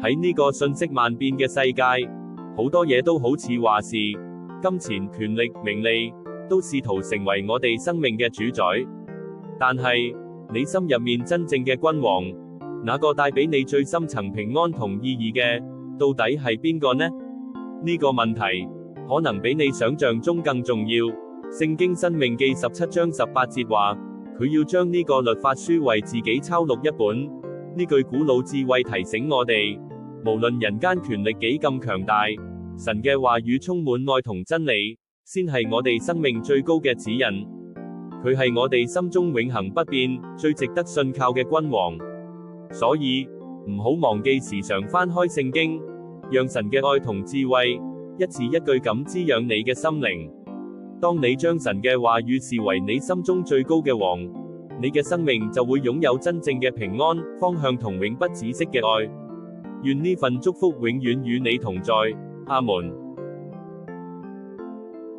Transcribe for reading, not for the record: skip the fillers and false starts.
喺呢個瞬息萬變嘅世界，好多嘢都好似話事，金錢、權力、名利，都試圖成為我哋生命嘅主宰。但係，你心入面真正嘅君王，那個帶俾你最深層平安同意義嘅，到底係邊個呢？呢個問題，可能比你想象中更重要。聖經申命記17章18節話，佢要將呢個律法書為自己抄錄一本。呢句古老智慧提醒我哋，無論人間權力幾咁強大，神嘅話語充滿愛同真理，先係我哋生命最高嘅指引。佢係我哋心中永恆不變、最值得信靠嘅君王。所以，唔好忘記時常翻開聖經，讓神嘅愛同智慧，一字一句咁滋養你嘅心靈。當你將神嘅話語視為你心中最高嘅王，你嘅生命就會擁有真正嘅平安、方向同永不止息嘅愛。願呢份祝福永遠與你同在。阿門。